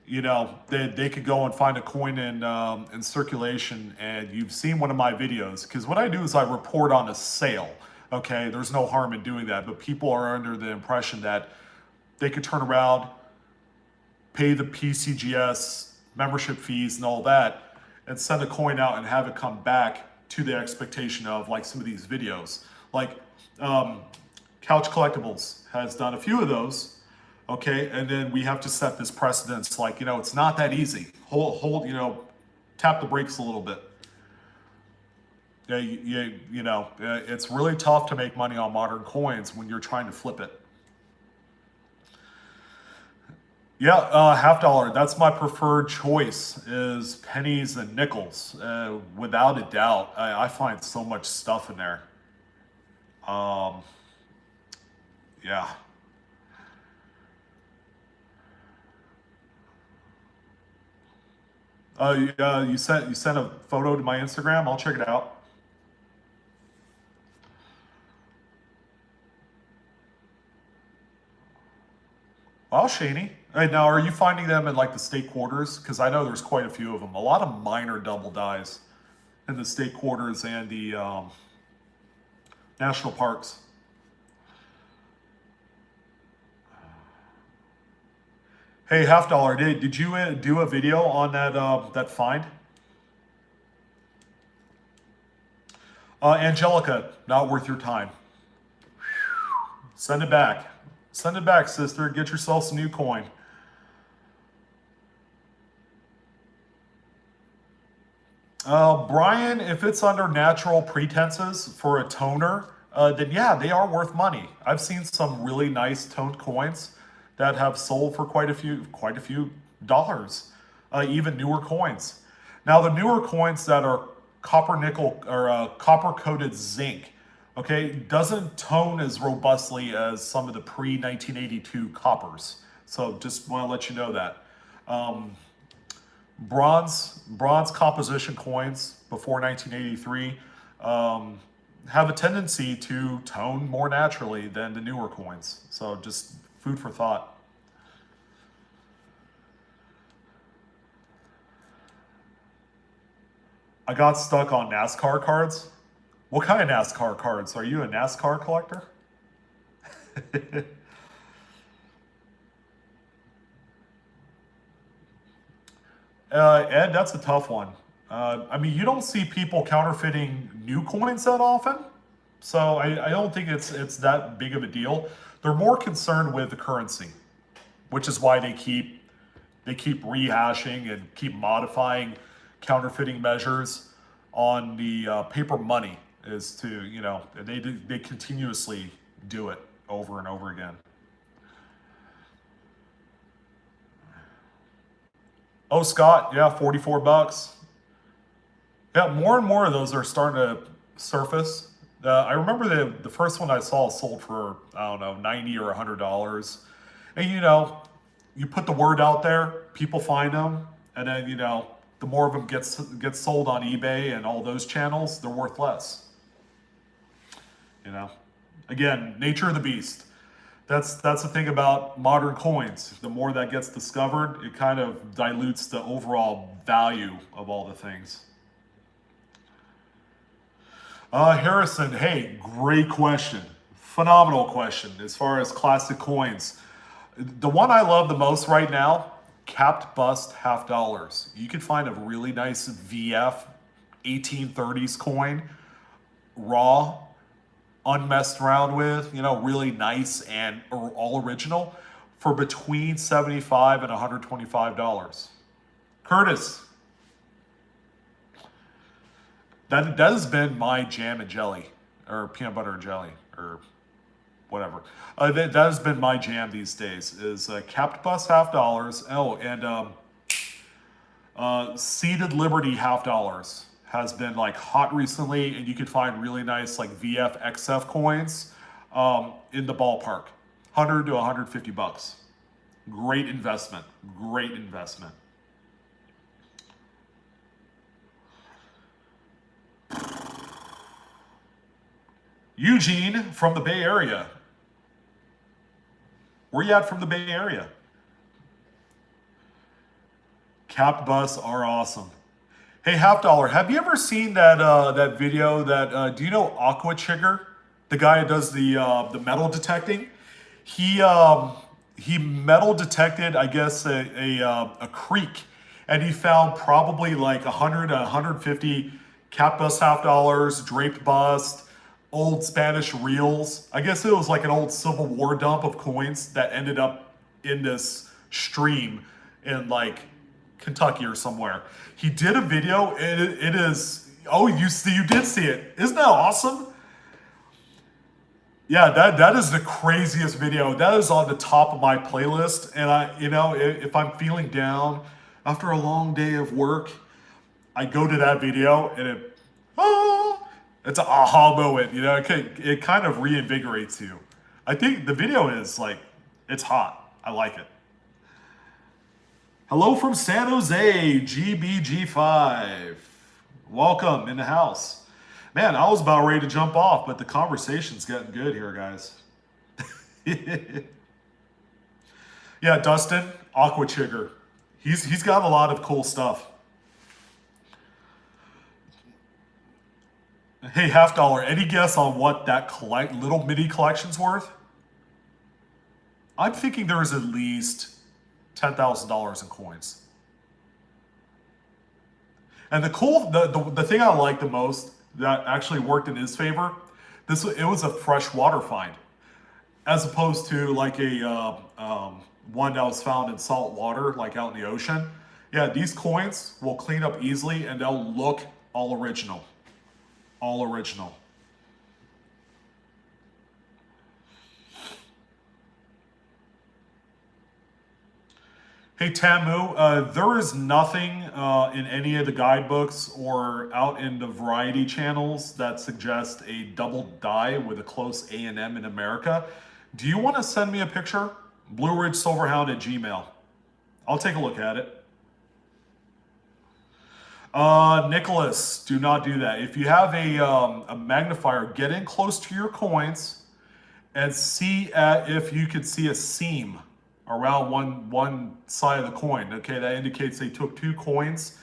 they could go and find a coin in circulation, and you've seen one of my videos. Because what I do is I report on a sale. Okay, there's no harm in doing that, but people are under the impression that they could turn around, pay the PCGS membership fees and all that, and send a coin out and have it come back to the expectation of like some of these videos. Like Couch Collectibles has done a few of those, okay, and then we have to set this precedence. Like it's not that easy. Hold, tap the brakes a little bit. Yeah, it's really tough to make money on modern coins when you're trying to flip it. Yeah, half dollar. That's my preferred choice. Is pennies and nickels, without a doubt. I find so much stuff in there. Um, yeah. You sent a photo to my Instagram. I'll check it out. Well, Shaney. Right now, are you finding them in like the state quarters? Because I know there's quite a few of them. A lot of minor double dies in the state quarters and the national parks. Hey, half dollar, did you do a video on that find? Angelica, not worth your time. Send it back. Send it back, sister. Get yourself some new coin. Brian, if it's under natural pretenses for a toner, then yeah, they are worth money. I've seen some really nice toned coins that have sold for quite a few dollars. Even newer coins. Now, the newer coins that are copper nickel or copper coated zinc, okay, doesn't tone as robustly as some of the pre 1982 coppers. So just want to let you know that. Bronze composition coins before 1983 have a tendency to tone more naturally than the newer coins. So just food for thought. I got stuck on NASCAR cards. What kind of NASCAR cards? Are you a NASCAR collector? Ed, that's a tough one. I mean, you don't see people counterfeiting new coins that often, so I don't think it's that big of a deal. They're more concerned with the currency, which is why they keep rehashing and keep modifying counterfeiting measures on the paper money. Is to they continuously do it over and over again. Oh, Scott, yeah, $44. Yeah, more and more of those are starting to surface. I remember the first one I saw sold for, I don't know, 90 or $100. And you put the word out there, people find them, and then the more of them gets sold on eBay and all those channels, they're worth less. You know, again, nature of the beast. That's the thing about modern coins. The more that gets discovered, it kind of dilutes the overall value of all the things. Harrison, hey, great question. Phenomenal question as far as classic coins. The one I love the most right now, capped bust half dollars. You could find a really nice VF 1830s coin, raw, unmessed around with, really nice and all original for between $75 and $125. Curtis, that has been my jam and jelly, or peanut butter and jelly, or whatever. That has been my jam these days. Is capped bus half dollars. Oh, and seeded Liberty half dollars has been like hot recently, and you can find really nice like VF XF coins in the ballpark, 100 to 150 bucks. Great investment. Great investment. Eugene from the Bay Area. Where you at from the Bay Area? Capped bus are awesome. Hey, half dollar. Have you ever seen that video that do you know Aqua Chigger, the guy who does the metal detecting? He metal detected, I guess, a creek, and he found probably like 100 to 150 cap bust half dollars, draped bust, old Spanish reels. I guess it was like an old Civil War dump of coins that ended up in this stream in like Kentucky or somewhere. He did a video. It is. Oh, you did see it. Isn't that awesome? Yeah, that is the craziest video. That is on the top of my playlist. And if I'm feeling down after a long day of work, I go to that video and it's an aha moment. It kind of reinvigorates you. I think the video is like, it's hot. I like it. Hello from San Jose, GBG5. Welcome in the house. Man, I was about ready to jump off, but the conversation's getting good here, guys. Yeah, Dustin, Aqua Chigger. He's got a lot of cool stuff. Hey, half dollar, any guess on what that little mini collection's worth? I'm thinking there is at least $10,000 in coins. And the thing I like the most that actually worked in his favor, it was a fresh water find, as opposed to like a one that was found in salt water, like out in the ocean. Yeah, these coins will clean up easily and they'll look all original. All original. Hey Tamu, there is nothing in any of the guidebooks or out in the variety channels that suggest a double die with a close A&M in America. Do you want to send me a picture? BlueRidgeSilverhound at Gmail. I'll take a look at it. Nicholas, do not do that. If you have a magnifier, get in close to your coins and see if you could see a seam around one side of the coin. Okay, that indicates they took two coins,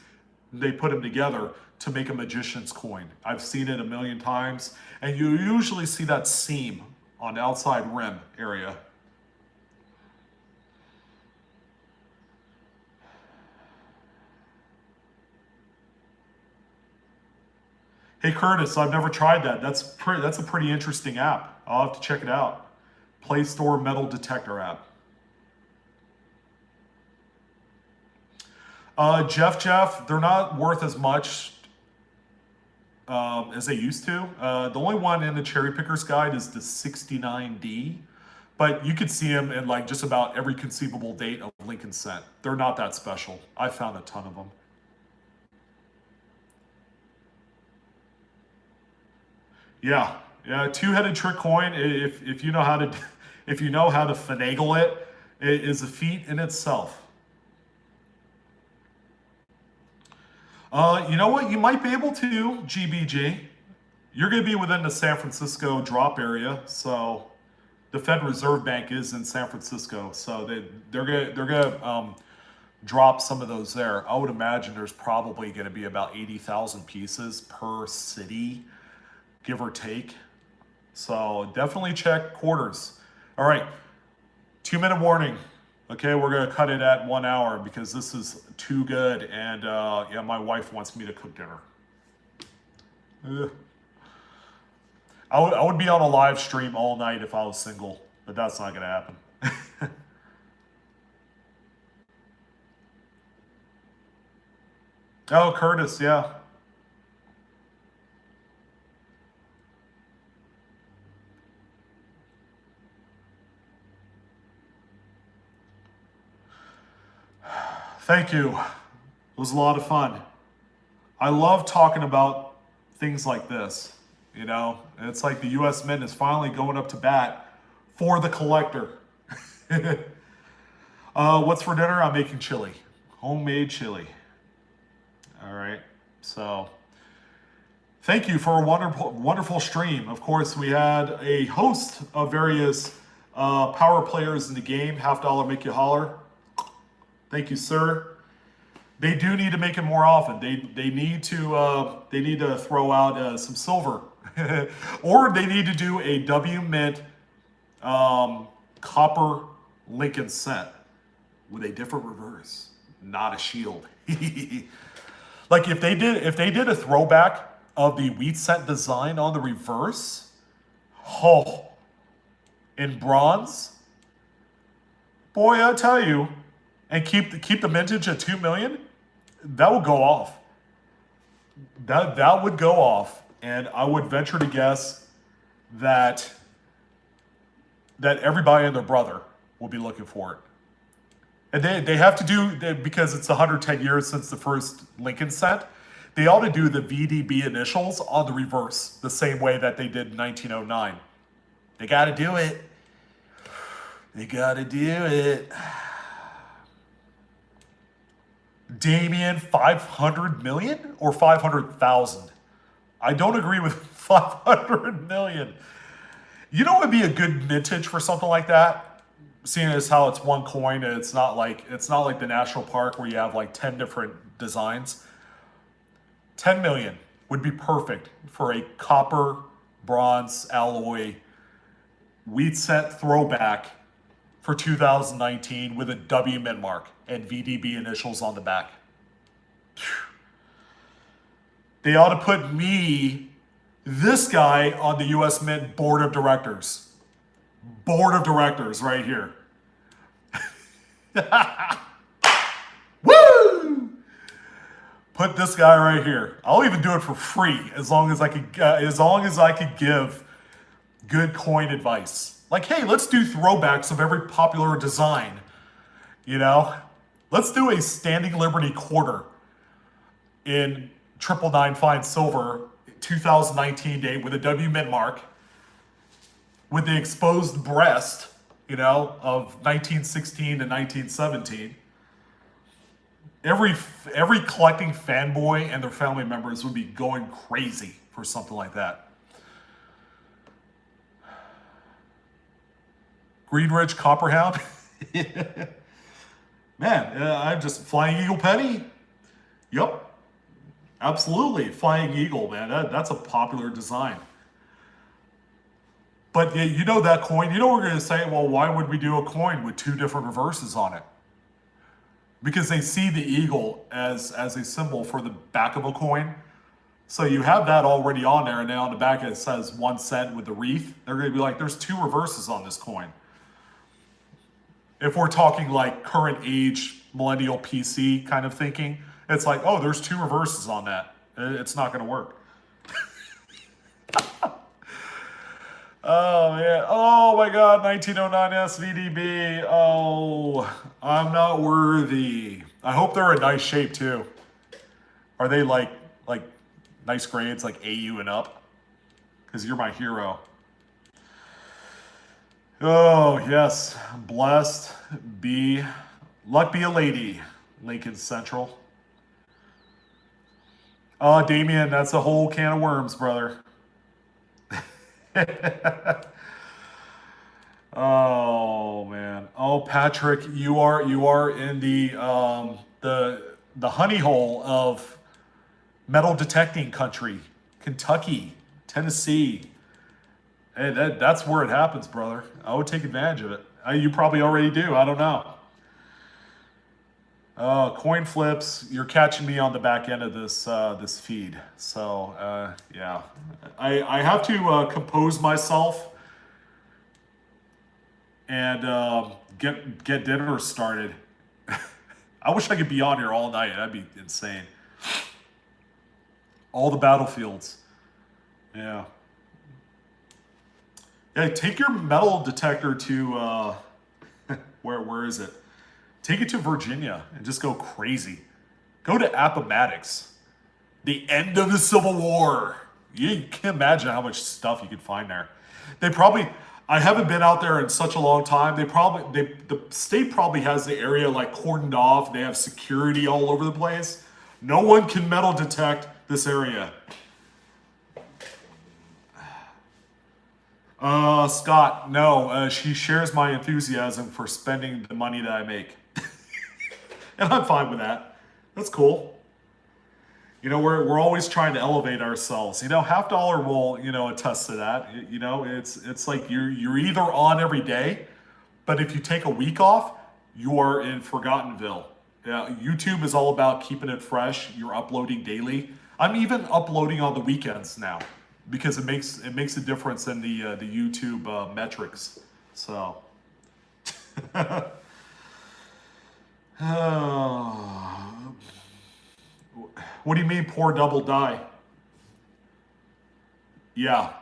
they put them together to make a magician's coin. I've seen it a million times, and you usually see that seam on the outside rim area. Hey Curtis, I've never tried that. That's a pretty interesting app. I'll have to check it out. Play Store metal detector app. Jeff, they're not worth as much as they used to. The only one in the Cherry Pickers Guide is the 69D, but you could see them in like just about every conceivable date of Lincoln Cent. They're not that special. I found a ton of them. Yeah, two-headed trick coin. If you know how to, if you know how to finagle it, it is a feat in itself. You know what? You might be able to, GBG. You're going to be within the San Francisco drop area, so the Fed Reserve Bank is in San Francisco, so they're gonna drop some of those there. I would imagine there's probably going to be about 80,000 pieces per city, give or take. So definitely check quarters. All right, 2-minute warning. Okay, we're gonna cut it at 1 hour because this is too good, and yeah, my wife wants me to cook dinner. Ugh. I would be on a live stream all night if I was single, but that's not gonna happen. Oh, Curtis, yeah. Thank you. It was a lot of fun. I love talking about things like this. You know, it's like the U.S. Mint is finally going up to bat for the collector. What's for dinner? I'm making chili, homemade chili. All right. So thank you for a wonderful stream. Of course, we had a host of various power players in the game. $50 make you holler. Thank you, sir. They do need to make it more often. They need to throw out some silver, or they need to do a W Mint copper Lincoln Cent with a different reverse, not a shield. Like if they did a throwback of the wheat cent design on the reverse, oh, in bronze, boy, I tell you, and keep the mintage at 2 million, that would go off. That would go off, and I would venture to guess that everybody and their brother will be looking for it. And they have to do, because it's 110 years since the first Lincoln Cent, they ought to do the VDB initials on the reverse, the same way that they did in 1909. They got to do it. They got to do it. Damien, 500 million or 500,000? I don't agree with 500 million. You know what would be a good mintage for something like that? Seeing as how it's one coin and it's not like the National Park where you have like 10 different designs. 10 million would be perfect for a copper bronze alloy wheat cent throwback for 2019 with a W mint mark and VDB initials on the back. They ought to put me, this guy, on the US Mint Board of Directors. Board of Directors right here. Woo! Put this guy right here. I'll even do it for free as long as I could give good coin advice. Like, hey, let's do throwbacks of every popular design. You know, let's do a Standing Liberty quarter in 999 fine silver 2019 date with a W mint mark with the exposed breast, you know, of 1916 to 1917. Every collecting fanboy and their family members would be going crazy for something like that. Greenridge Copperhound. Man, I'm just Flying Eagle Penny. Yep. Absolutely. Flying Eagle, man. That's a popular design. But you know that coin, you know we're going to say, well, why would we do a coin with two different reverses on it? Because they see the eagle as a symbol for the back of a coin. So you have that already on there, and then on the back it says 1 cent with the wreath. They're going to be like, there's two reverses on this coin. If we're talking like current age, millennial PC kind of thinking, it's like, oh, there's two reverses on that. It's not going to work. Oh, man. Oh, my God. 1909 SVDB. Oh, I'm not worthy. I hope they're in nice shape, too. Are they like nice grades, like AU and up? Because you're my hero. Oh, yes. Blessed be. Luck be a lady. Lincoln Central. Oh, Damien, that's a whole can of worms, brother. Oh man. Oh, Patrick, you are in the honey hole of metal detecting country. Kentucky, Tennessee. Hey, that's where it happens, brother. I would take advantage of it. You probably already do. I don't know. Coin flips. You're catching me on the back end of this feed. So yeah, I have to compose myself and get dinner started. I wish I could be on here all night. That'd be insane. All the battlefields. Yeah. Yeah. Take your metal detector to where is it? Take it to Virginia and just go crazy. Go to Appomattox. The end of the Civil War. You can't imagine how much stuff you could find there. I haven't been out there in such a long time. The state probably has the area like cordoned off. They have security all over the place. No one can metal detect this area. Scott, no. She shares my enthusiasm for spending the money that I make. And I'm fine with that. That's cool. You know, we're always trying to elevate ourselves. You know, Half Dollar will, attest to that. You know, it's like you're either on every day, but if you take a week off, you are in Forgottenville. Yeah, YouTube is all about keeping it fresh. You're uploading daily. I'm even uploading on the weekends now because it makes a difference in the YouTube metrics. So. What do you mean poor double die? Yeah.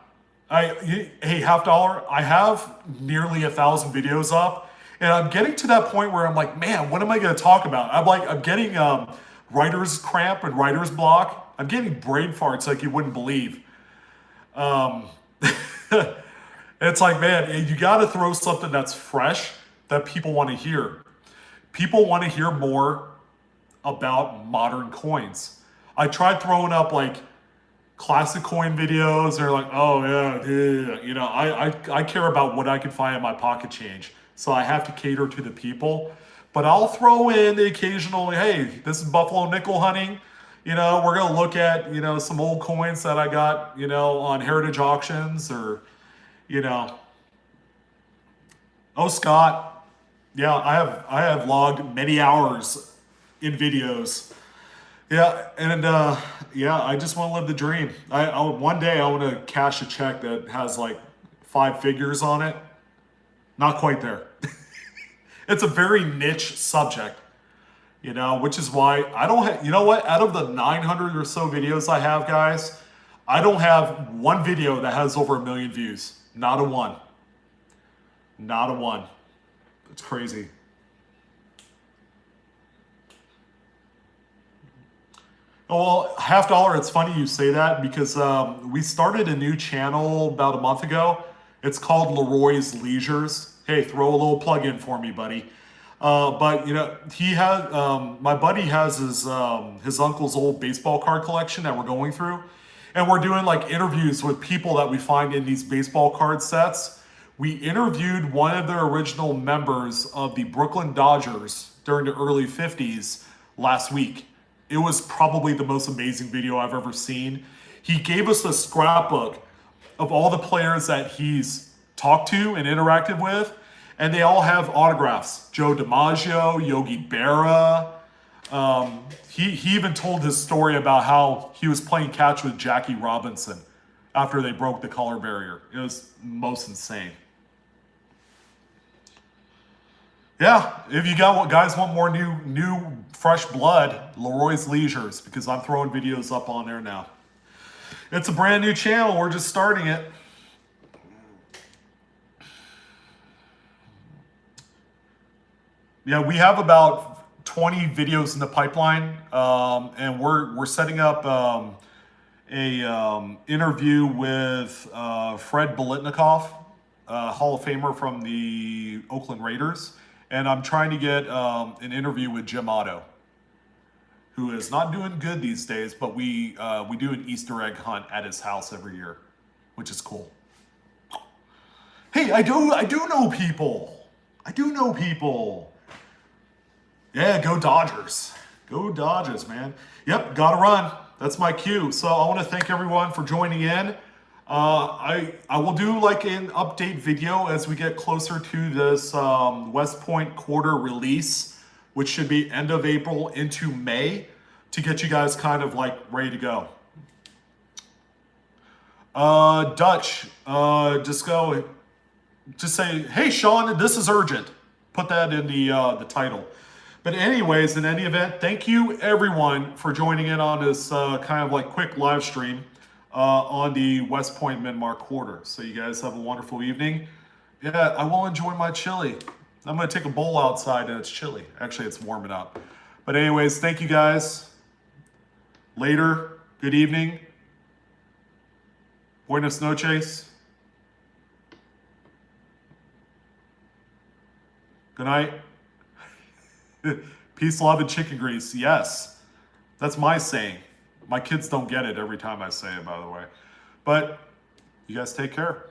Hey, Half Dollar, I have nearly 1,000 videos up, and I'm getting to that point where I'm like, man, what am I going to talk about? I'm getting writer's cramp and writer's block. I'm getting brain farts like you wouldn't believe. It's like, man, you got to throw something that's fresh that people want to hear. People want to hear more about modern coins. I tried throwing up like classic coin videos. They're like, oh yeah. You know, I care about what I can find in my pocket change. So I have to cater to the people. But I'll throw in the occasional, hey, this is Buffalo nickel hunting. You know, we're going to look at, some old coins that I got, on heritage auctions or, Oh, Scott, Yeah, I have logged many hours in videos. Yeah, and yeah, I just want to live the dream. One day I want to cash a check that has like 5 figures on it. Not quite there. It's a very niche subject, which is why I don't have, you know what? Out of the 900 or so videos I have, guys, I don't have one video that has over 1 million views. Not a one. Not a one. It's crazy. Oh, well, half dollar, it's funny you say that because we started a new channel about a month ago. It's called Leroy's Leisures. Hey, throw a little plug in for me, buddy. But he has my buddy has his uncle's old baseball card collection that we're going through, and we're doing like interviews with people that we find in these baseball card sets. We interviewed one of the original members of the Brooklyn Dodgers during the early 50s last week. It was probably the most amazing video I've ever seen. He gave us a scrapbook of all the players that he's talked to and interacted with, and they all have autographs. Joe DiMaggio, Yogi Berra. He even told his story about how he was playing catch with Jackie Robinson after they broke the color barrier. It was most insane. Yeah, if you guys want more new fresh blood, Leroy's Leisures, because I'm throwing videos up on there now. It's a brand new channel. We're just starting it. Yeah, we have about 20 videos in the pipeline, and we're setting up a interview with Fred Biletnikoff, Hall of Famer from the Oakland Raiders, and I'm trying to get an interview with Jim Otto, who is not doing good these days, but we do an Easter egg hunt at his house every year, which is cool. Hey, I do know people. I do know people. Yeah, go Dodgers. Go Dodgers, man. Yep, gotta run. That's my cue. So I want to thank everyone for joining in. I will do like an update video as we get closer to this West Point quarter release, which should be end of April into May, to get you guys kind of like ready to go. Dutch, just say, hey Sean, this is urgent. Put that in the title. But anyways, in any event, thank you everyone for joining in on this kind of like quick live stream on the West Point Mid-Mark quarter. So you guys have a wonderful evening. Yeah, I will enjoy my chili. I'm gonna take a bowl outside and it's chilly. Actually, it's warming up. But anyways, thank you guys. Later, good evening. Buenas noches. Good night. Peace, love, and chicken grease. Yes, that's my saying. My kids don't get it every time I say it, by the way. But you guys take care.